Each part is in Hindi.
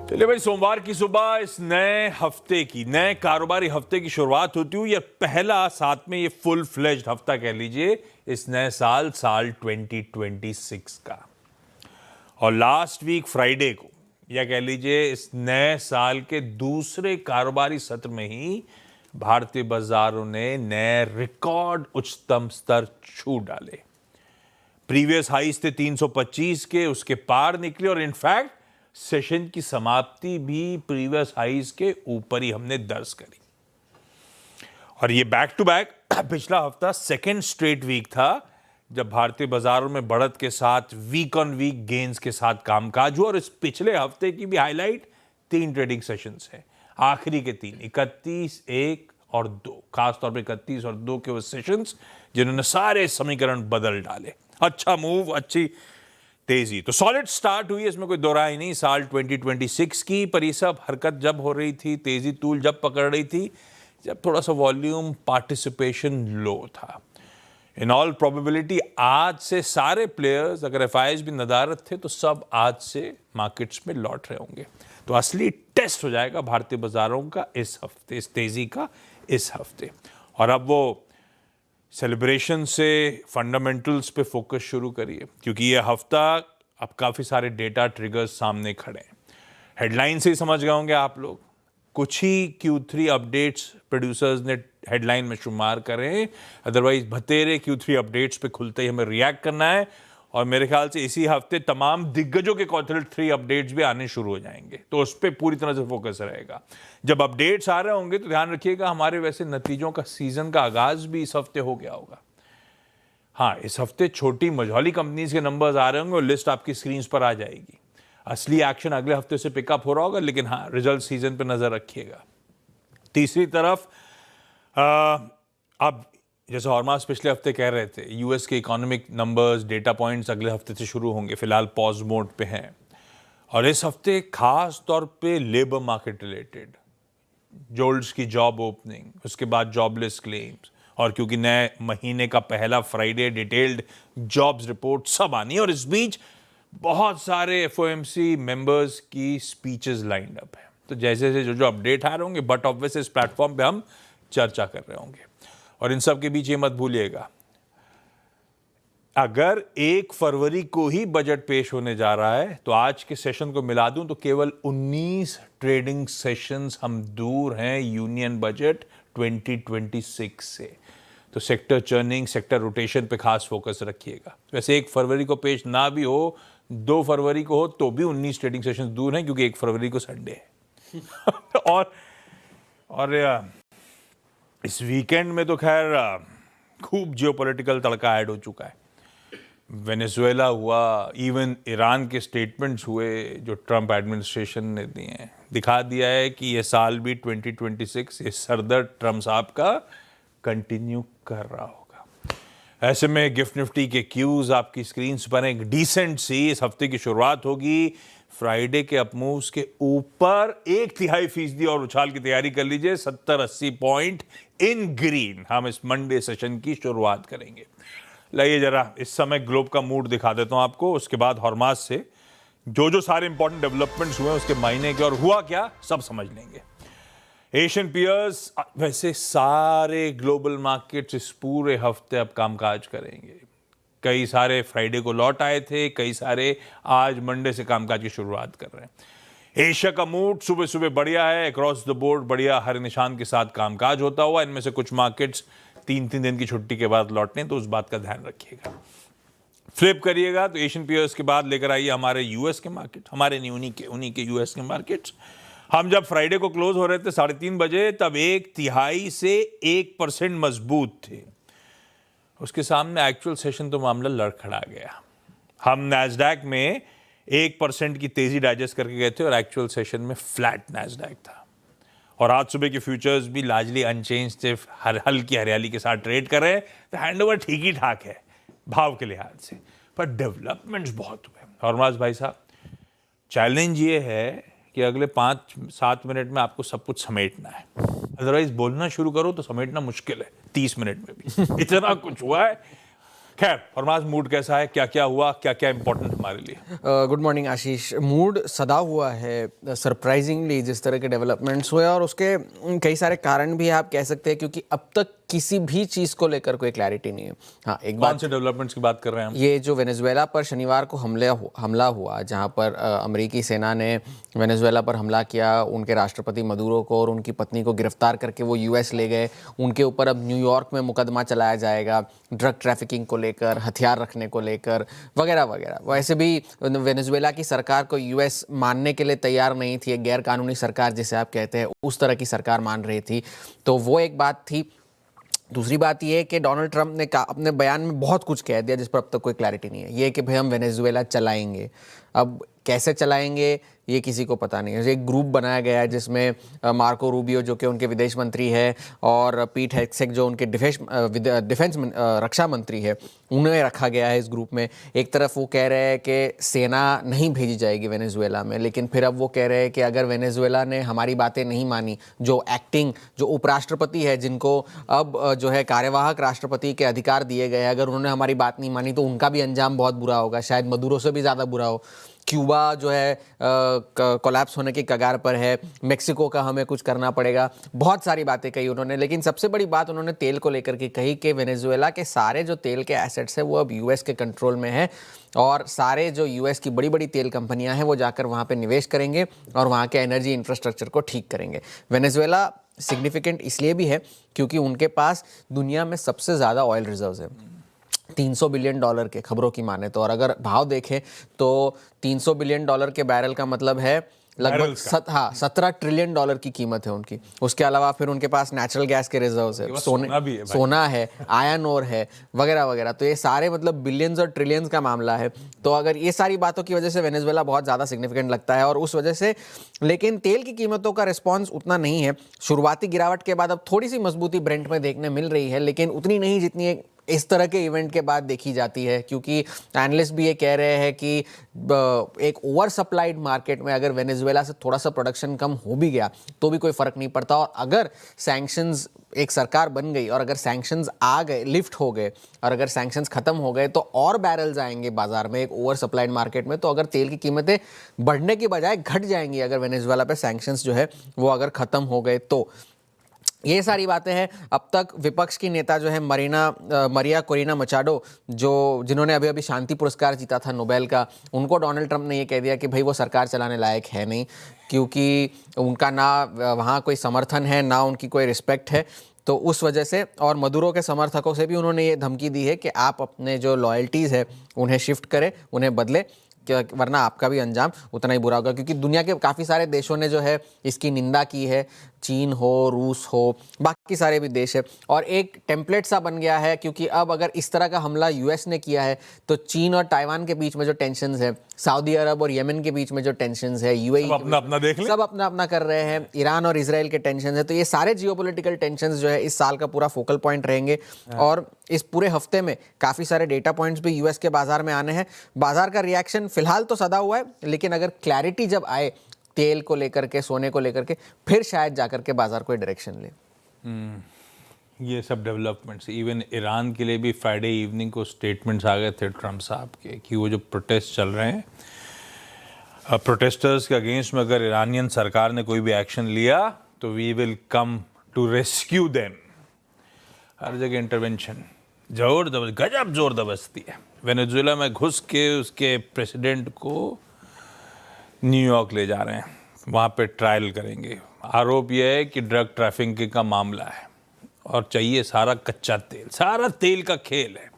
चलिए भाई, सोमवार की सुबह इस नए कारोबारी हफ्ते की शुरुआत होती हुई, ये पहला साथ में ये फुल फ्लेज्ड हफ्ता कह लीजिए इस नए साल 2026 का। और लास्ट वीक फ्राइडे को या कह लीजिए इस नए साल के दूसरे कारोबारी सत्र में ही भारतीय बाजारों ने नए रिकॉर्ड उच्चतम स्तर छू डाले। प्रीवियस हाईज थे 325 के, उसके पार निकले और इनफैक्ट सेशन की समाप्ति भी प्रीवियस हाईज के ऊपर ही हमने दर्ज करी। और ये बैक टू बैक पिछला हफ्ता सेकेंड स्ट्रेट वीक था जब भारतीय बाजारों में बढ़त के साथ वीक ऑन वीक गेन्स के साथ कामकाज हुआ। और इस पिछले हफ्ते की भी हाईलाइट 3 ट्रेडिंग सेशंस है, आखिरी के 3, 31, 1 और 2, खासतौर पे 31 और 2 के वो सेशंस जिन्होंने सारे समीकरण बदल डाले। अच्छा मूव, अच्छी तेजी, तो सॉलिड स्टार्ट हुई, इसमें कोई दो राय नहीं साल 2026 की। पर ये सब हरकत जब हो रही थी, तेजी तूल जब पकड़ रही थी, जब थोड़ा सा वॉल्यूम पार्टिसिपेशन लो था। इन ऑल प्रोबेबिलिटी आज से सारे प्लेयर्स, अगर एफआईआईज भी नदारत थे, तो सब आज से मार्केट्स में लौट रहे होंगे। तो असली टेस्ट हो जाएगा भारतीय बाजारों का इस हफ्ते, इस तेजी का इस हफ्ते। और अब वो सेलिब्रेशन से फंडामेंटल्स पे फोकस शुरू करिए, क्योंकि ये हफ्ता अब काफ़ी सारे डेटा ट्रिगर्स सामने खड़े हैं। हेडलाइन से ही समझ गए होंगे आप लोग, कुछ ही Q3 अपडेट्स प्रोड्यूसर्स ने हेडलाइन में शुमार करें, अदरवाइज भतेरे Q3 अपडेट्स पे खुलते ही हमें रिएक्ट करना है। और मेरे ख्याल से इसी हफ्ते तमाम दिग्गजों के Q3 अपडेट्स भी आने शुरू हो जाएंगे, तो उस पर पूरी तरह से फोकस रहेगा। जब अपडेट्स आ रहे होंगे तो ध्यान रखिएगा, हमारे वैसे नतीजों का सीजन का आगाज भी इस हफ्ते हो गया होगा। हाँ, इस हफ्ते छोटी मझौली कंपनीज के नंबर्स आ रहे होंगे और लिस्ट आपकी स्क्रीन पर आ जाएगी। असली एक्शन अगले हफ्ते से पिकअप हो रहा होगा, लेकिन हाँ, रिजल्ट सीजन पर नजर रखिएगा। तीसरी तरफ अब जैसे हॉर्मास पिछले हफ्ते कह रहे थे, यूएस के इकोनॉमिक नंबर्स, डेटा पॉइंट्स अगले हफ्ते से शुरू होंगे, फिलहाल पॉज मोड पे हैं। और इस हफ्ते खास तौर पे लेबर मार्केट रिलेटेड, जोल्ड्स की जॉब ओपनिंग, उसके बाद जॉबलेस क्लेम्स, और क्योंकि नए महीने का पहला फ्राइडे डिटेल्ड जॉब्स रिपोर्ट सब आनी है। और इस बीच बहुत सारे एफओएमसी मेंबर्स की स्पीचेस लाइंड अप है। तो जैसे जैसे जो अपडेट आ रहे होंगे, बट ऑब्वियस इस प्लेटफॉर्म पे हम चर्चा कर रहे होंगे। और इन सब के बीच ये मत भूलिएगा, अगर 1 फरवरी को ही बजट पेश होने जा रहा है, तो आज के सेशन को मिला दूं तो केवल 19 ट्रेडिंग सेशंस हम दूर हैं यूनियन बजट 2026 से। तो सेक्टर चर्निंग, सेक्टर रोटेशन पे खास फोकस रखिएगा। वैसे 1 फरवरी को पेश ना भी हो, 2 फरवरी को हो, तो भी 19 ट्रेडिंग सेशंस दूर हैं, क्योंकि 1 फरवरी को संडे है। और इस वीकेंड में तो खैर खूब जियोपॉलिटिकल तड़का ऐड हो चुका है। वेनेजुएला हुआ, इवन ईरान के स्टेटमेंट्स हुए जो ट्रंप एडमिनिस्ट्रेशन ने दिए हैं, दिखा दिया है कि ये साल भी 2026 ये सरदर्द ट्रंप साहब का कंटिन्यू कर रहा होगा। ऐसे में गिफ्ट निफ्टी के क्यूज आपकी स्क्रीन पर एक डिसेंट सी इस हफ्ते की शुरुआत होगी। फ्राइडे के अपमूव्स के ऊपर 1/3% और उछाल की तैयारी कर लीजिए, 70-80 पॉइंट इन ग्रीन हम इस मंडे सेशन की शुरुआत करेंगे। लाइए जरा इस समय ग्लोब का मूड दिखा देता हूं आपको, उसके बाद हॉर्मास से जो सारे इंपॉर्टेंट डेवलपमेंट्स हुए उसके मायने के और हुआ क्या सब समझ लेंगे। एशियन पियर्स, वैसे सारे ग्लोबल मार्केट्स इस पूरे हफ्ते अब कामकाज करेंगे। कई सारे फ्राइडे को लौट आए थे, कई सारे आज मंडे से कामकाज की शुरुआत कर रहे हैं। एशिया का मूड सुबह सुबह बढ़िया है, अक्रॉस द बोर्ड बढ़िया, हर निशान के साथ कामकाज होता हुआ। इनमें से कुछ मार्केट्स 3 दिन की छुट्टी के बाद लौटने, तो उस बात का ध्यान रखिएगा। फ्लिप करिएगा तो एशियन पियर्स के बाद लेकर आइए हमारे यूएस के मार्केट, हमारे नहीं उन्हीं के यूएस के मार्केट्स। हम जब फ्राइडे को क्लोज हो रहे थे 3:30 बजे, तब 1/3 से 1% मजबूत थे। उसके सामने एक्चुअल सेशन तो मामला लड़खड़ा गया। हम नैस्डैक में 1% की तेजी डाइजेस्ट करके गए थे और एक्चुअल सेशन में फ्लैट नैस्डैक था। और आज सुबह के फ्यूचर्स भी लार्जली अनचेंज थे, हल्की हरियाली के साथ ट्रेड कर रहे हैं। तो हैंडओवर ठीक ही ठाक है भाव के लिहाज से, पर डेवलपमेंट्स बहुत हुए। हॉर्मास भाई साहब, चैलेंज ये है कि अगले 5-7 मिनट में आपको सब कुछ समेटना है, अदरवाइज बोलना शुरू करो तो समेटना मुश्किल है 30 मिनट में भी। इतना कुछ हुआ है खैर फरमाज, मूड कैसा है, क्या क्या हुआ, क्या क्या इंपॉर्टेंट हमारे लिए? गुड मॉर्निंग आशीष। मूड सदा हुआ है सरप्राइजिंगली जिस तरह के डेवलपमेंट्स हुए, और उसके कई सारे कारण भी आप कह सकते हैं, क्योंकि अब तक किसी भी चीज़ को लेकर कोई क्लैरिटी नहीं है। हाँ, एक कौन बात, से डेवलपमेंट्स की बात कर रहे हैं हम? ये जो वेनेजुएला पर शनिवार को हमला हुआ, जहां पर अमेरिकी सेना ने वेनेजुएला पर हमला किया, उनके राष्ट्रपति मदुरो को और उनकी पत्नी को गिरफ्तार करके वो यूएस ले गए। उनके ऊपर अब न्यूयॉर्क में मुकदमा चलाया जाएगा ड्रग ट्रैफिकिंग को लेकर, हथियार रखने को लेकर, वगैरह वगैरह। वैसे भी वेनेजुएला की सरकार को यूएस मानने के लिए तैयार नहीं थी, एक गैर कानूनी सरकार जिसे आप कहते हैं, उस तरह की सरकार मान रही थी। तो वो एक बात थी। दूसरी बात यह है कि डोनाल्ड ट्रंप ने अपने बयान में बहुत कुछ कह दिया जिस पर अब तक कोई क्लैरिटी नहीं है। ये कि भाई हम वेनेजुएला चलाएंगे, अब कैसे चलाएंगे ये किसी को पता नहीं है। एक ग्रुप बनाया गया है जिसमें मार्को रूबियो जो कि उनके विदेश मंत्री है, और पीट हेग्सेक जो उनके डिफेंस रक्षा मंत्री है, उन्हें रखा गया है इस ग्रुप में। एक तरफ वो कह रहे हैं कि सेना नहीं भेजी जाएगी वेनेजुएला में, लेकिन फिर अब वो कह रहे हैं कि अगर वेनेजुएला ने हमारी बातें नहीं मानी, जो उपराष्ट्रपति है, जिनको अब जो है कार्यवाहक राष्ट्रपति के अधिकार दिए गए हैं, अगर उन्होंने हमारी बात नहीं मानी तो उनका भी अंजाम बहुत बुरा होगा, शायद मदुरो से भी ज़्यादा बुरा हो। क्यूबा जो है कोलैप्स होने की कगार पर है, मेक्सिको का हमें कुछ करना पड़ेगा, बहुत सारी बातें कही उन्होंने। लेकिन सबसे बड़ी बात उन्होंने तेल को लेकर के कही कि वेनेजुएला के सारे जो तेल के एसेट्स हैं वो अब यूएस के कंट्रोल में है, और सारे जो यूएस की बड़ी बड़ी तेल कंपनियां हैं वो जाकर वहाँ पे निवेश करेंगे और वहाँ के एनर्जी इंफ्रास्ट्रक्चर को ठीक करेंगे। वेनेजुएला सिग्निफिकेंट इसलिए भी है क्योंकि उनके पास दुनिया में सबसे ज़्यादा ऑयल रिजर्व्स है, $300 बिलियन के, खबरों की माने तो। और अगर भाव देखें तो $300 बिलियन के बैरल का मतलब है लगभग 17 ट्रिलियन डॉलर की कीमत है उनकी। उसके अलावा फिर उनके पास नेचुरल गैस के रिजर्व्स है, सोना है, आयरन ओर है, वगैरह वगैरह। तो ये सारे मतलब बिलियंस और ट्रिलियंस का मामला है। तो अगर ये सारी बातों की वजह से वेनेजुएला बहुत ज़्यादा सिग्निफिकेंट लगता है, और उस वजह से, लेकिन तेल की कीमतों का रिस्पॉन्स उतना नहीं है। शुरुआती गिरावट के बाद अब थोड़ी सी मजबूती ब्रेंट में देखने मिल रही है, लेकिन उतनी नहीं जितनी इस तरह के इवेंट के बाद देखी जाती है, क्योंकि एनालिस्ट भी ये कह रहे हैं कि एक ओवर सप्लाइड मार्केट में अगर वेनेजुएला से थोड़ा सा प्रोडक्शन कम हो भी गया तो भी कोई फर्क नहीं पड़ता। और अगर सैंक्शंस, एक सरकार बन गई और अगर सैंक्शंस आ गए, लिफ्ट हो गए, और अगर सैंक्शंस खत्म हो गए तो और बैरल्स आएंगे बाजार में एक ओवर सप्लाइड मार्केट में। तो अगर तेल की कीमतें बढ़ने की बजाय घट जाएंगी अगर वेनेजुएला पे सैंक्शंस जो है वो अगर खत्म हो गए तो। ये सारी बातें हैं। अब तक विपक्ष की नेता जो है मरिया कोरिना मचाडो, जिन्होंने अभी अभी शांति पुरस्कार जीता था नोबेल का, उनको डोनाल्ड ट्रंप ने ये कह दिया कि भाई वो सरकार चलाने लायक है नहीं, क्योंकि उनका ना वहाँ कोई समर्थन है, ना उनकी कोई रिस्पेक्ट है। तो उस वजह से, और मदुरो के समर्थकों से भी उन्होंने ये धमकी दी है कि आप अपने जो लॉयल्टीज़ है उन्हें शिफ्ट करें, उन्हें बदले, वरना आपका भी अंजाम उतना ही बुरा होगा। क्योंकि दुनिया के काफ़ी सारे देशों ने जो है इसकी निंदा की है, चीन हो, रूस हो, बाकी सारे भी देश है, और एक टेम्पलेट सा बन गया है। क्योंकि अब अगर इस तरह का हमला यूएस ने किया है तो चीन और ताइवान के बीच में जो टेंशन्स है, सऊदी अरब और येमेन के बीच में जो टेंशन्स है, यूएई अपना अपना देख ले, सब अपना अपना कर रहे हैं, ईरान और इजराइल के टेंशन है। तो ये सारे जियोपॉलिटिकल टेंशन्स जो है इस साल का पूरा फोकल पॉइंट रहेंगे। और इस पूरे हफ्ते में काफ़ी सारे डेटा पॉइंट्स भी यूएस के बाजार में आने हैं। बाजार का रिएक्शन फिलहाल तो सदा हुआ है, लेकिन अगर क्लैरिटी जब आए तेल को लेकर के, सोने को लेकर के, फिर शायद जाकर के बाजार कोई डायरेक्शन ले। ये सब डेवलपमेंट्स, इवन ईरान के लिए भी फ्राइडे इवनिंग को स्टेटमेंट्स आ गए थे ट्रंप साहब के कि वो जो प्रोटेस्ट चल रहे हैं, प्रोटेस्टर्स के अगेंस्ट में अगर ईरानियन सरकार ने कोई भी एक्शन लिया तो we will come to rescue them. हर जगह इंटरवेंशन, गजब जोर दबस्ती है। वेनेजुएला में घुस के उसके प्रेसिडेंट को न्यूयॉर्क ले जा रहे हैं, वहाँ पे ट्रायल करेंगे। आरोप यह है कि ड्रग ट्रैफिकिंग का मामला है और चाहिए सारा कच्चा तेल, सारा तेल का खेल है।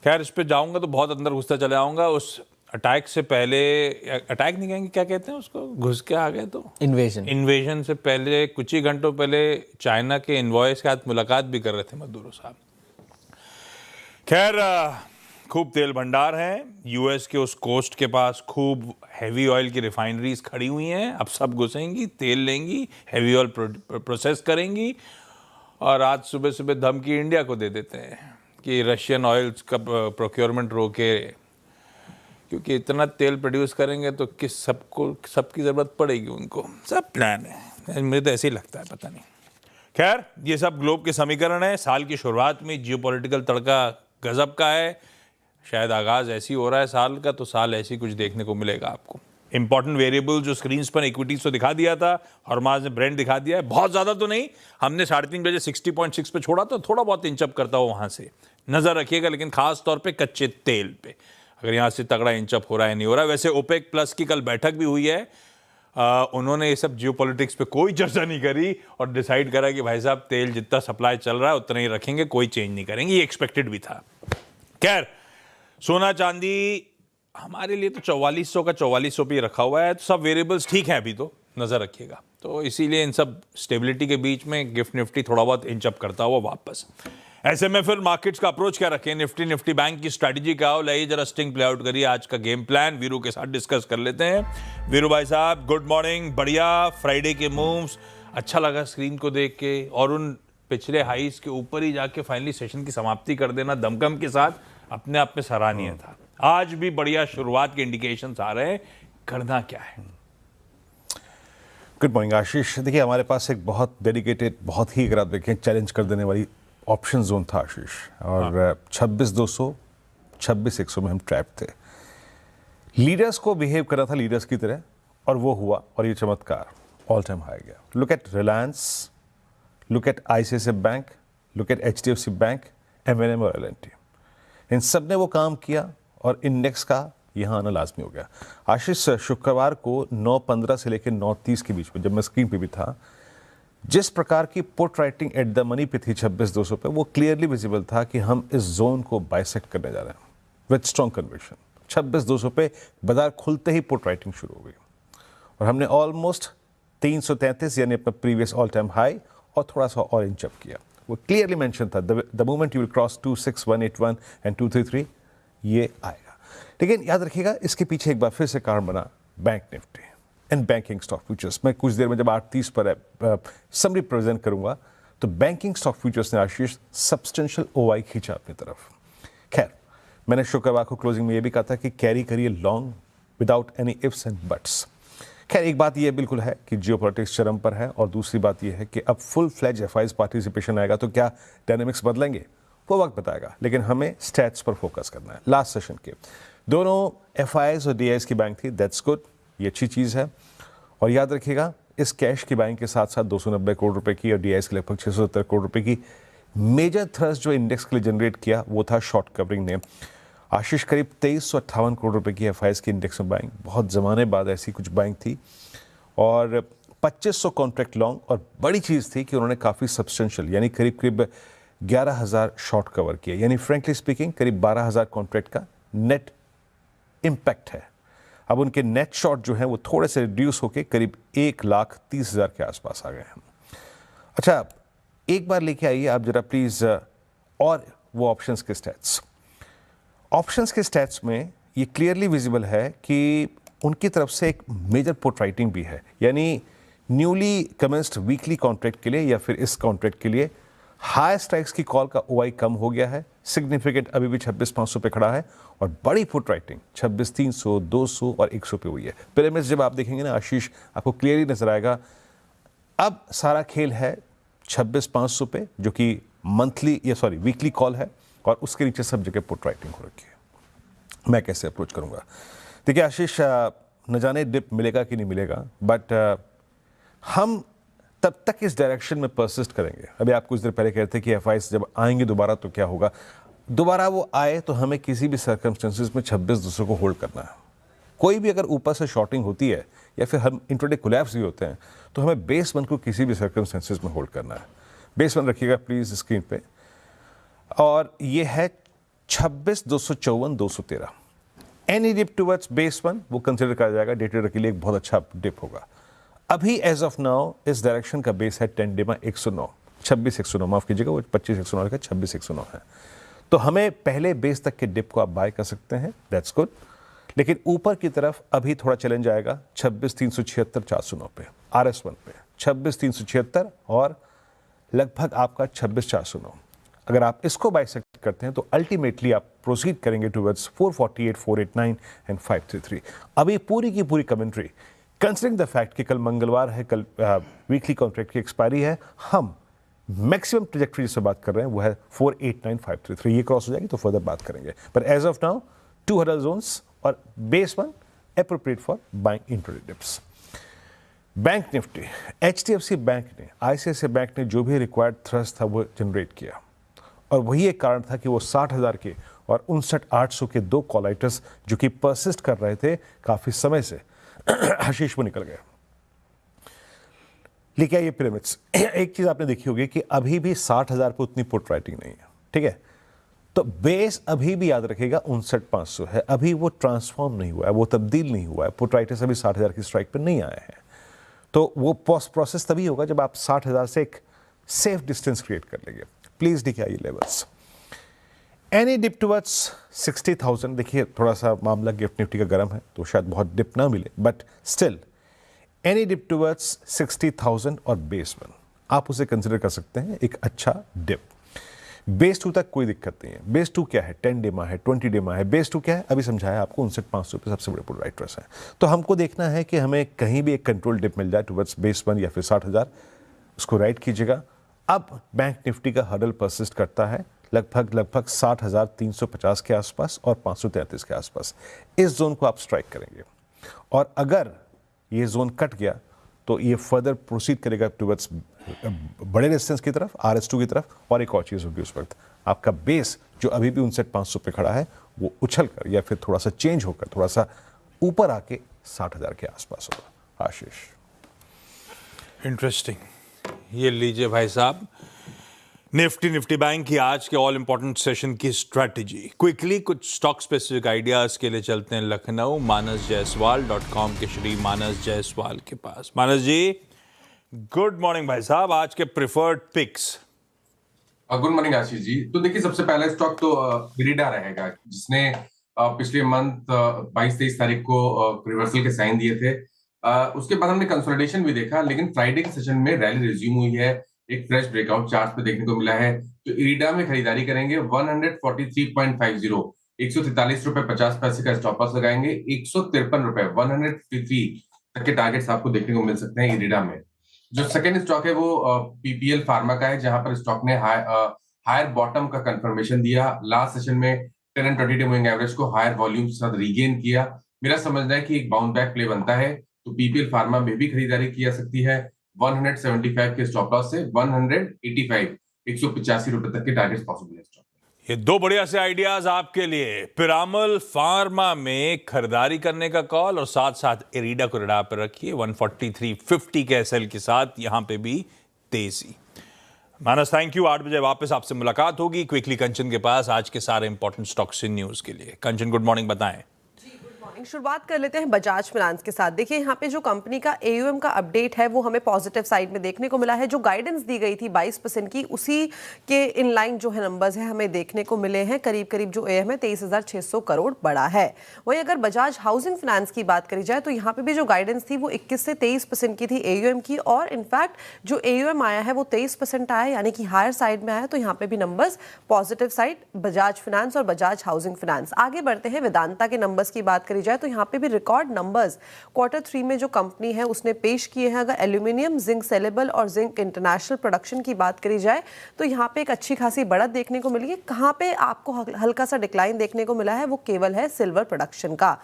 खैर इस पे जाऊंगा तो बहुत अंदर घुसता चले आऊँगा। उस अटैक से पहले, अटैक नहीं कहेंगे, क्या कहते हैं उसको, घुस के आ गए तो इन्वेजन से पहले, कुछ ही घंटों पहले चाइना के इन्वॉइस के साथ मुलाकात भी कर रहे थे मदुरो साहब। खैर खूब तेल भंडार हैं यूएस के उस कोस्ट के पास, खूब हैवी ऑयल की रिफाइनरीज खड़ी हुई हैं। अब सब घुसेंगी, तेल लेंगी, हैवी ऑयल प्रोसेस करेंगी, और आज सुबह सुबह धमकी इंडिया को दे देते हैं कि रशियन ऑयल का प्रोक्योरमेंट रोके, क्योंकि इतना तेल प्रोड्यूस करेंगे तो सबकी ज़रूरत पड़ेगी उनको। सब प्लान है, मुझे तो ऐसे ही लगता है, पता नहीं। खैर ये सब ग्लोब के समीकरण है। साल की शुरुआत में जियोपॉलिटिकल तड़का गजब का है। शायद आगाज ऐसी हो रहा है साल का, तो साल ऐसी कुछ देखने को मिलेगा आपको। इंपॉर्टेंट वेरिएबल जो स्क्रीन पर इक्विटीज तो दिखा दिया था, हॉर्माज ने ब्रेंड दिखा दिया है, बहुत ज्यादा तो नहीं, हमने 3:30 बजे 60.6 पे छोड़ा, तो थोड़ा बहुत इंचअप करता हो वहां से नजर रखिएगा, लेकिन खास तौर पे कच्चे तेल पे अगर यहां से तगड़ा इंचअप हो रहा है नहीं हो रहा है। वैसे ओपेक प्लस की कल बैठक भी हुई है, उन्होंने ये सब जियोपॉलिटिक्स पे कोई चर्चा नहीं करी और डिसाइड करा कि भाई साहब तेल जितना सप्लाई चल रहा है उतना ही रखेंगे, कोई चेंज नहीं करेंगे। ये एक्सपेक्टेड भी था। खैर, सोना चांदी हमारे लिए तो 4400 का 4400 पे रखा हुआ है, तो सब वेरिएबल्स ठीक है अभी, तो नजर रखिएगा। तो इसीलिए इन सब स्टेबिलिटी के बीच में गिफ्ट निफ्टी थोड़ा बहुत इंचअप करता हुआ वापस। ऐसे में फिर मार्केट्स का अप्रोच क्या रखें, निफ्टी बैंक की स्ट्रैटेजी क्या हो, लाइए जरा स्टिंग प्ले आउट करिए। आज का गेम प्लान वीरू के साथ डिस्कस कर लेते हैं। वीरू भाई साहब गुड मॉर्निंग। बढ़िया फ्राइडे के मूव्स, अच्छा लगा स्क्रीन को देख के, और उन पिछले हाईज के ऊपर ही जाके फाइनली सेशन की समाप्ति कर देना दमकम के साथ अपने आप में सराहनीय था। आज भी बढ़िया शुरुआत के इंडिकेशंस आ रहे हैं, करना क्या है? गुड मॉर्निंग आशीष। देखिए, हमारे पास एक बहुत डेडिकेटेड, बहुत ही अगर आप देखें चैलेंज कर देने वाली ऑप्शन जोन था आशीष, और 26,200 26,100 में हम ट्रैप थे। लीडर्स को बिहेव करना था लीडर्स की तरह, और वो हुआ, और ये चमत्कार ऑल टाइम हाई गया। Look at Reliance, look at ICICI bank, look at HDFC bank, M&M और L&T, इन सब ने वो काम किया और इंडेक्स का यहाँ आना लाजमी हो गया। आशीष, शुक्रवार को 9:15 से लेकर 9:30 के बीच में जब मैं स्क्रीन पे भी था, जिस प्रकार की put writing at the money पे थी 26,200 पे, वो क्लियरली विजिबल था कि हम इस जोन को बाइसेक्ट करने जा रहे हैं विद स्ट्रॉन्ग कन्विक्शन। 26,200 पे बाजार खुलते ही पुट राइटिंग शुरू हो गई, और हमने ऑलमोस्ट 333 यानी अपना प्रीवियस ऑल टाइम हाई और थोड़ा सा और इंचअप किया। वो क्लियरली मेंशन था, the moment you will cross 26,181 and 233, ये आएगा। लेकिन याद रखिएगा, इसके पीछे एक बार फिर से कारण बना bank Nifty and banking stock futures. मैं कुछ देर में जब 8:30 पर समरी प्रेजेंट करूंगा, तो बैंकिंग स्टॉक फ्यूचर्स ने आशीष सब्सटेंशियल OI खींचा अपनी तरफ। खैर, मैंने शुक्रवार को क्लोजिंग में ये भी कहा था कि कैरी करिए long without any ifs and buts. खैर, एक बात ये बिल्कुल है कि जियोपॉलिटिक्स चरम पर है, और दूसरी बात ये है कि अब फुल फ्लेज FIs पार्टिसिपेशन आएगा तो क्या डायनेमिक्स बदलेंगे, वो वक्त बताएगा। लेकिन हमें स्टैट्स पर फोकस करना है। लास्ट सेशन के दोनों FIs और DIs की बैंक थी, दैट्स गुड, ये अच्छी चीज़ है। और याद रखिएगा, इस कैश की बाइंग के साथ साथ 290 करोड़ रुपए की और DIs के लगभग 670 करोड़ रुपए की मेजर थ्रस्ट जो इंडेक्स के लिए जनरेट किया, वो था शॉर्ट कवरिंग ने। आशीष, करीब 2358 करोड़ रुपए की FIs की इंडेक्स में बाइंग, बहुत ज़माने बाद ऐसी कुछ बाइंग थी, और 2500 कॉन्ट्रैक्ट लॉन्ग, और बड़ी चीज़ थी कि उन्होंने काफ़ी सब्सटेंशियल यानी करीब 11,000 शॉर्ट कवर किया, यानी फ्रेंकली स्पीकिंग करीब 12,000 कॉन्ट्रैक्ट का नेट इम्पैक्ट है। अब उनके नेट शॉर्ट जो हैं वो थोड़े से रिड्यूस होकर करीब 1,30,000 के आसपास आ गए हैं। अच्छा, एक बार लेके आइए आप जरा प्लीज़, और वो ऑप्शंस के स्टैट्स। ऑप्शंस के स्टैट्स में ये क्लियरली विजिबल है कि उनकी तरफ से एक मेजर पुट राइटिंग भी है, यानी न्यूली कमेंस्ड वीकली कॉन्ट्रैक्ट के लिए या फिर इस कॉन्ट्रैक्ट के लिए हाई स्ट्राइक्स की कॉल का OI कम हो गया है, सिग्निफिकेंट अभी भी 26,500 पे खड़ा है, और बड़ी पुट राइटिंग 26,300, 200 और 100 पे हुई है। पिरामिड्स जब आप देखेंगे ना आशीष, आपको क्लियरली नजर आएगा अब सारा खेल है 26,500 पे, जो कि वीकली कॉल है, और उसके नीचे सब जगह पुट राइटिंग हो रखी है। मैं कैसे अप्रोच करूंगा? देखिए आशीष, न जाने डिप मिलेगा कि नहीं मिलेगा, बट हम तब तक इस डायरेक्शन में परसिस्ट करेंगे। अभी आप कुछ देर पहले कह रहे थे कि FIs जब आएंगे दोबारा तो क्या होगा, दोबारा वो आए तो हमें किसी भी सर्कमस्टेंसेस में 26,200 को होल्ड करना है। कोई भी अगर ऊपर से शॉर्टिंग होती है या फिर हम इंट्राडे कोलैप्स भी होते हैं, तो हमें बेस 1 को किसी भी सर्कमस्टेंसेस में होल्ड करना है। बेस 1 रखिएगा प्लीज स्क्रीन पे, और ये है 26,254, 213। एनी डिप टुवर्ड्स बेस 1 वो कंसिडर करा जाएगा, डे ट्रेडर के लिए एक बहुत अच्छा डिप होगा। अभी एज ऑफ नाउ इस डायरेक्शन का बेस है 10 डे में 109, 26,109, माफ कीजिएगा, वो 25,109 का 26,109 है। तो हमें पहले बेस तक के डिप को आप बाय कर सकते हैं, दैट्स गुड। लेकिन ऊपर की तरफ अभी थोड़ा चैलेंज आएगा 26,376, 409 पे, RS1 पे 26,376 और लगभग आपका 26,409। अगर आप इसको बाइसेक्ट करते हैं तो अल्टीमेटली आप प्रोसीड करेंगे टुवर्ड्स 448, 489 एंड 533। अभी पूरी की पूरी कमेंट्री कंसिडरिंग द फैक्ट कि कल मंगलवार है, कल वीकली कॉन्ट्रैक्ट की एक्सपायरी है, हम मैक्सिमम ट्रेजेक्ट्री जिससे बात कर रहे हैं वो है 489,533, ये क्रॉस हो जाएगी तो फर्दर बात करेंगे, पर as of now 2 hurdle zones और base 1 appropriate for buying intraday dips. Bank nifty, HDFC bank ने, ICICI बैंक ने जो भी रिक्वायर्ड थ्रस्ट था वो जनरेट किया और वही एक कारण था कि वो 60,000 के और 59,800 के 2 कॉल आइटम्स जो कि परसिस्ट कर रहे थे काफी समय से आशीष वो निकल गए। लेके आइए पिरामिड्स। एक चीज आपने देखी होगी कि अभी भी 60,000 पे उतनी पुट राइटिंग नहीं है, ठीक है, तो बेस अभी भी याद रखेगा 59,500 है, अभी वो ट्रांसफॉर्म नहीं हुआ है, वो तब्दील नहीं हुआ है, पुट राइटर्स अभी 60,000 की स्ट्राइक पर नहीं आए हैं। तो वो प्रोसेस तभी होगा जब आप 60,000 से एक सेफ डिस्टेंस क्रिएट कर लेंगे। प्लीज देखिए ये लेवल्स, एनी डिप टुवर्ड्स 60,000। देखिए थोड़ा सा मामला गिफ्ट निफ्टी का गर्म है तो शायद बहुत डिप ना मिले, but still any dip towards 60,000 और बेस 1 आप उसे कंसिडर कर सकते हैं एक अच्छा डिप। बेस 2 तक कोई दिक्कत नहीं है। बेस 2 क्या है, 10 डेमा है, 20 डेमा है। बेस 2 क्या है, अभी समझाया आपको, 59,500 पे सबसे बड़े पुट राइटर्स हैं। तो हमको देखना है कि हमें कहीं भी एक कंट्रोल डिप मिल जाए टुवर्ड्स बेस 1 या फिर 60,000, उसको राइट कीजिएगा। अब बैंक निफ्टी का हर्डल परसिस्ट करता है लगभग 60,350 के आसपास और 533 के आसपास। इस जोन को आप स्ट्राइक करेंगे और अगर ये जोन कट गया तो ये फर्दर प्रोसीड करेगा टुवर्ड्स बड़े रेजिस्टेंस की तरफ, RS2 की तरफ। और एक और चीज़ होगी, उस वक्त आपका बेस जो अभी भी 59,500 पे खड़ा है वो उछल कर या फिर थोड़ा सा चेंज होकर थोड़ा सा ऊपर आके 60,000 के आसपास होगा। आशीष, इंटरेस्टिंग। ये लीजिए भाई साहब, निफ्टी बैंक की आज के ऑल इंपॉर्टेंट सेशन की स्ट्रेटजी। क्विकली कुछ स्टॉक स्पेसिफिक आइडियाज के लिए चलते हैं लखनऊ manasjaiswal.com के श्री मानस जायसवाल के पास। मानस जी, गुड मॉर्निंग भाई साहब, आज के preferred pics. Good morning Ashish ji. तो देखिए सबसे पहला स्टॉक तो इरिडा रहेगा, जिसने पिछले मंथ 22-23 तारीख को रिवर्सल के साइन दिए थे। उसके बाद हमने कंसोलिडेशन भी देखा, लेकिन फ्राइडे के सेशन में रैली रिज्यूम हुई है, एक फ्रेश ब्रेकआउट चार्ट पे देखने को मिला है। तो इरिडा में खरीदारी करेंगे 143.50, 143 रुपए 50 पैसे का स्टॉप लॉस लगाएंगे। 153 रुपए 153 तक के टारगेट्स आपको देखने को मिल सकते हैं इरिडा में। जो सेकंड स्टॉक है वो PPL फार्मा का है, जहां पर स्टॉक ने हायर बॉटम का कंफर्मेशन दिया। लास्ट सेशन में 10 एंड 20 डे मूविंग एवरेज को हायर वॉल्यूम के साथ रीगेन किया। मेरा समझना है कि एक बाउंस बैक प्ले बनता है, तो PPL फार्मा में भी खरीदारी की जा सकती है। 175 के स्टॉप लॉस से 185 185 रुपए तक के टारगेट्स पॉसिबल है स्टॉक। ये दो बढ़िया से आइडियाज आपके लिए। पिरामल फार्मा में खरीदारी करने का कॉल और साथ साथ इरिडा को रडार पर रखिए 143.50 के SL के साथ, यहां पे भी तेजी। मानस थैंक यू। 8 बजे वापस आपसे मुलाकात होगी। क्विकली कंचन के पास आज के सारे इंपॉर्टेंट स्टॉक्स इन न्यूज के लिए। कंचन, गुड मॉर्निंग, बताएं। शुरुआत कर लेते हैं बजाज फाइनेंस के साथ। देखिए यहाँ पे जो कंपनी का AUM का अपडेट है वो हमें पॉजिटिव साइड में देखने को मिला है। जो गाइडेंस दी गई थी 22% की, उसी के इन लाइन जो है नंबर्स हैं हमें देखने को मिले हैं। करीब करीब जो AUM है 23,600 करोड़ बढ़ा है। वहीं अगर बजाज हाउसिंग फाइनेंस की बात करी जाए तो यहाँ पे भी जो गाइडेंस थी वो 21 से 23% की थी AUM की, और इनफैक्ट जो AUM आया है वो 23% आया, यानी कि हायर साइड में आया। तो यहाँ पे भी numbers positive side Bajaj finance और बजाज हाउसिंग फाइनेंस। आगे बढ़ते हैं, वेदांता के नंबर्स की बात करी जाए तो यहाँ पे भी रिकॉर्ड नंबर्स Q3 में जो कंपनी है उसने पेश किए हैं। अगर एल्यूमिनियम, जिंक सेलेबल और जिंक इंटरनेशनल प्रोडक्शन की बात करी जाए तो यहाँ पे एक अच्छी खासी बढ़त देखने को मिली है। कहाँ पे आपको हल्का सा डिक्लाइन देखने को मिला है वो केवल है सिल्वर प्रोडक्शन का।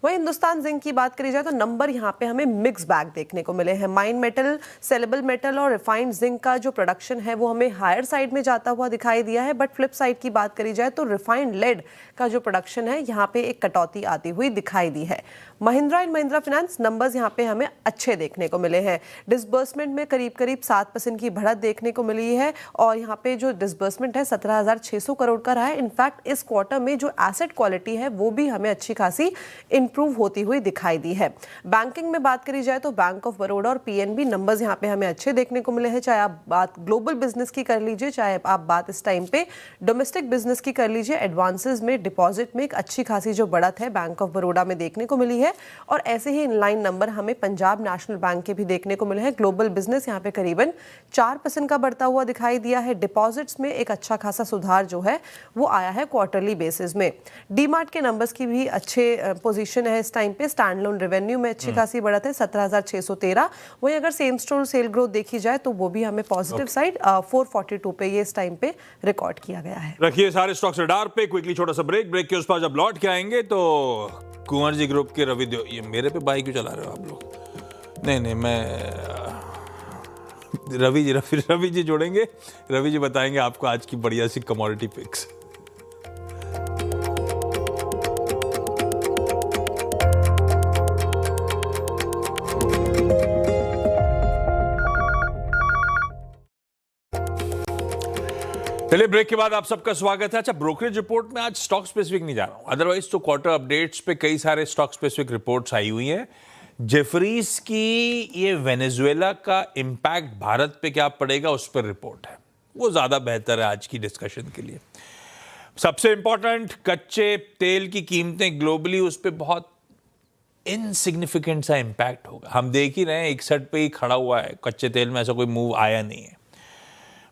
वहीं हिंदुस्तान जिंक की बात करी जाए तो नंबर यहाँ पे हमें मिक्स बैग देखने को मिले हैं। माइन मेटल, सेलेबल मेटल और रिफाइंड जिंक का जो प्रोडक्शन है वो हमें हायर साइड में जाता हुआ दिखाई दिया है, बट फ्लिप साइड की बात करी जाए तो रिफाइंड लेड का जो प्रोडक्शन है यहाँ पे एक कटौती आती हुई दिखाई दी है। Mahindra and Mahindra finance numbers यहाँ पे हमें अच्छे देखने को मिले हैं। डिसबर्समेंट में करीब करीब 7% की बढ़त देखने को मिली है और यहाँ पे जो डिसबर्समेंट है 17,600 करोड़ का रहा है। इनफैक्ट इस क्वार्टर में जो एसेट क्वालिटी है वो भी हमें अच्छी खासी इंप्रूव होती हुई दिखाई दी है। बैंकिंग में बात करी जाए तो बैंक ऑफ बड़ौदा और PNB नंबर्स यहाँ पे हमें अच्छे देखने को मिले हैं। चाहे आप बात ग्लोबल बिजनेस की कर लीजिए, चाहे आप बात इस टाइम पे डोमेस्टिक बिजनेस की कर लीजिए, एडवांसेस में, डिपॉजिट में एक अच्छी खासी जो बढ़त है बैंक ऑफ बड़ौदा में देखने को मिली है। और ऐसे ही इनलाइन नंबर हमें पंजाब नेशनल बैंक के भी देखने को मिले हैं। ग्लोबल बिजनेस यहाँ पे करीबन 4% का बढ़ता हुआ दिखाई दिया है। डिपॉजिट्स में एक अच्छा खासा सुधार जो है वो आया है क्वार्टरली बेसिस में। डीमार्ट के नंबर्स की भी अच्छे पोजीशन पोजीशन है इस टाइम पे। स्टैंड लोन रेवेन्यू में अच्छी खासी बढ़त है 17,613। वहीं अगर सेम स्टोर सेल ग्रोथ देखी जाए तो वो भी हमें पॉजिटिव साइड 442 पे ये इस टाइम पे रिकॉर्ड किया गया है। रखिए सारे स्टॉक्स रडार पे। क्विकली छोटा सा ब्रेक के उस पर जब लौट के आएंगे तो कुंवर जी ग्रुप के रवि ये मेरे पे बाइक क्यों चला रहे हो आप लोग? नहीं मैं रवि जी जोड़ेंगे। रवि जी बताएंगे आपको आज की बढ़िया सी कमोडिटी पिक्स। चलिए ब्रेक के बाद आप सबका स्वागत है। अच्छा, ब्रोकरेज रिपोर्ट में आज स्टॉक स्पेसिफिक नहीं जा रहा हूं, अदरवाइज तो क्वार्टर अपडेट्स पे कई सारे स्टॉक स्पेसिफिक रिपोर्ट्स आई हुई हैं। जेफरीज की ये वेनेजुएला का इंपैक्ट भारत पे क्या पड़ेगा उस पर रिपोर्ट है, वो ज्यादा बेहतर है आज की डिस्कशन के लिए। सबसे इंपॉर्टेंट, कच्चे तेल की कीमतें ग्लोबली, उस पर बहुत इनसिग्निफिकेंट सा इंपैक्ट होगा। हम देख ही रहे हैं 61 पे ही खड़ा हुआ है, कच्चे तेल में ऐसा कोई मूव आया नहीं है।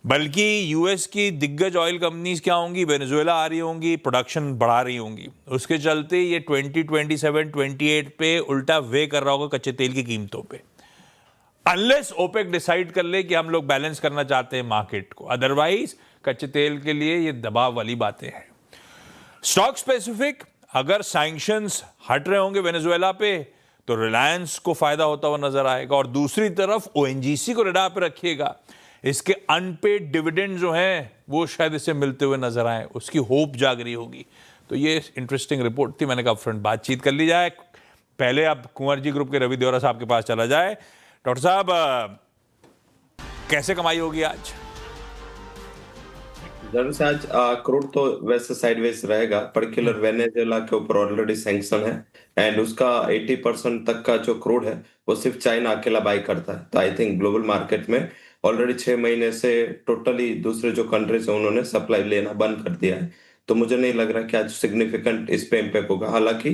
बल्कि यूएस की दिग्गज ऑयल कंपनीज क्या होंगी, वेनेजुएला आ रही होंगी, प्रोडक्शन बढ़ा रही होंगी, उसके चलते ये 2027-28 पे उल्टा वे कर रहा होगा कच्चे तेल की कीमतों पे, अनलेस ओपेक डिसाइड कर ले कि हम लोग बैलेंस करना चाहते हैं मार्केट को। अदरवाइज कच्चे तेल के लिए ये दबाव वाली बातें हैं। स्टॉक स्पेसिफिक, अगर सैंक्शंस हट रहे होंगे वेनेजुएला पे तो रिलायंस को फायदा होता हुआ नजर आएगा, और दूसरी तरफ ओएनजीसी को रडार पे रखिएगा। इसके अनपेड डिविडेंड जो हैं वो शायद इससे मिलते हुए नजर आए, उसकी होप जाग रही होगी। तो ये इंटरेस्टिंग रिपोर्ट थी, मैंने कहा फ्रंट बातचीत कर ली जाए। पहले अब कुंवर जी ग्रुप के रवि देवरा साहब के पास चला जाए। डॉक्टर साहब, कैसे कमाई होगी आज? जरूर से आज क्रूड तो वैसे साइडवेज रहेगा, पर्टिकुलर वेनेजुएला के ऊपर ऑलरेडी सैंक्शन है एंड उसका 80% तक का जो क्रूड है वो सिर्फ चाइना अकेला बाई करता है। तो आई थिंक ग्लोबल मार्केट में ऑलरेडी 6 महीने से टोटली दूसरे जो कंट्रीज है उन्होंने सप्लाई लेना बंद कर दिया है। तो मुझे नहीं लग रहा कि आज सिग्निफिकेंट इस पे इम्पैक्ट होगा। हालांकि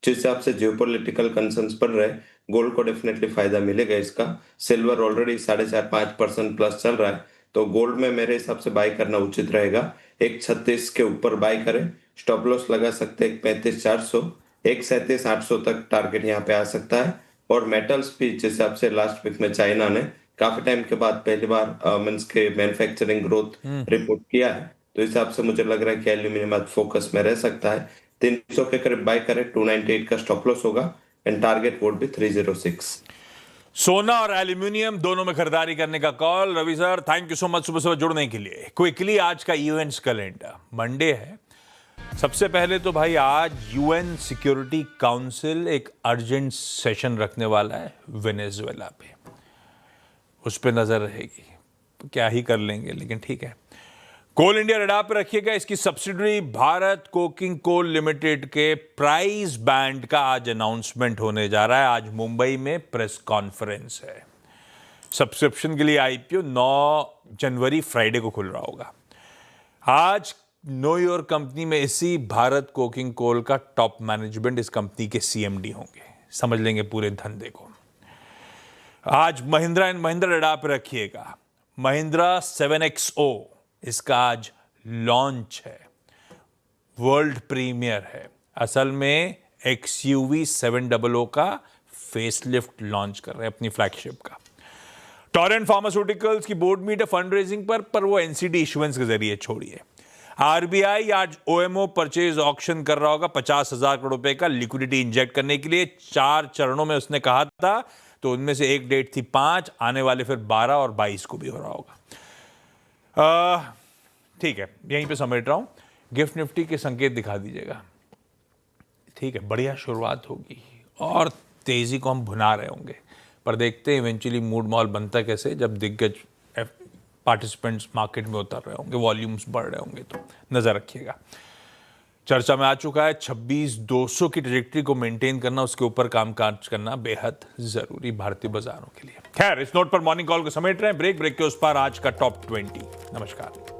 जिस हिसाब से जियोपॉलिटिकल कंसर्न्स बढ़ रहे, गोल्ड को डेफिनेटली फायदा मिलेगा इसका। सिल्वर ऑलरेडी 4.5-5% प्लस चल रहा है, तो गोल्ड में मेरे हिसाब से बाय करना उचित रहेगा। 1.36 के ऊपर बाय करें, स्टॉप लॉस लगा सकते हैं 1.35-400, 1.37-800 तक टारगेट यहाँ पे आ सकता है। और मेटल्स भी जिस हिसाब से लास्ट वीक में चाइना ने काफी टाइम के बाद पहली बार मींस के मैन्युफैक्चरिंग ग्रोथ रिपोर्ट किया है, तो इस हिसाब से मुझे लग रहा है कि एल्यूमिनियम आज फोकस में रह सकता है। 300 के करीब बाय करें, 298 का स्टॉप लॉस होगा एंड टारगेट वोट भी 306। सोना और एल्यूमिनियम दोनों में खरीदारी करने का call. Ravi sir, thank you so much सुबह सुबह जुड़ने के लिए। क्विकली आज का इवेंट्स कैलेंडर, मंडे है। सबसे पहले तो भाई आज यूएन सिक्योरिटी काउंसिल एक अर्जेंट सेशन रखने वाला है वेनेजुएला पे, उस पर नजर रहेगी। क्या ही कर लेंगे, लेकिन ठीक है। कोल इंडिया रडार पे रखिएगा। इसकी subsidiary Bharat coking coal limited के प्राइस बैंड का आज अनाउंसमेंट होने जा रहा है। आज मुंबई में प्रेस कॉन्फ्रेंस है। सब्सक्रिप्शन के लिए आईपीओ 9 जनवरी फ्राइडे को खुल रहा होगा। आज नो योर कंपनी में इसी भारत कोकिंग कोल का टॉप मैनेजमेंट इस कंपनी के सीएमडी होंगे, समझ लेंगे पूरे धंधे को। आज महिंद्रा एंड महिंद्रा रडार पे रखिएगा। महिंद्रा 7XO, इसका आज लॉन्च है, वर्ल्ड प्रीमियर है। असल में XUV 700 का फेसलिफ्ट लॉन्च कर रहे हैं अपनी फ्लैगशिप का। टोरेंट फार्मास्यूटिकल्स की बोर्ड मीट है फंड रेजिंग पर वो एनसीडी इशुएंस के जरिए छोड़िए। आरबीआई आज ओएमओ परचेज ऑक्शन कर रहा होगा 50,000 करोड़ रुपए का लिक्विडिटी इंजेक्ट करने के लिए। 4 चरणों में उसने कहा था, तो उनमें से एक डेट थी 5, आने वाले फिर 12 और 22 को भी हो रहा होगा। ठीक है, यहीं पे समेट रहा हूं। गिफ्ट निफ्टी के संकेत दिखा दीजिएगा। ठीक है, बढ़िया शुरुआत होगी और तेजी को हम भुना रहे होंगे, पर देखते हैं इवेंचुअली मूड मॉल बनता कैसे, जब दिग्गज पार्टिसिपेंट्स मार्केट में उतर रहे होंगे, वॉल्यूम्स बढ़ रहे होंगे, तो नजर रखिएगा। चर्चा में आ चुका है 26,200 की ट्रैजेक्टरी को मेंटेन करना, उसके ऊपर कामकाज करना बेहद जरूरी भारतीय बाजारों के लिए। खैर, इस नोट पर मॉर्निंग कॉल को समेट रहे हैं। ब्रेक के उस पार आज का टॉप 20। नमस्कार।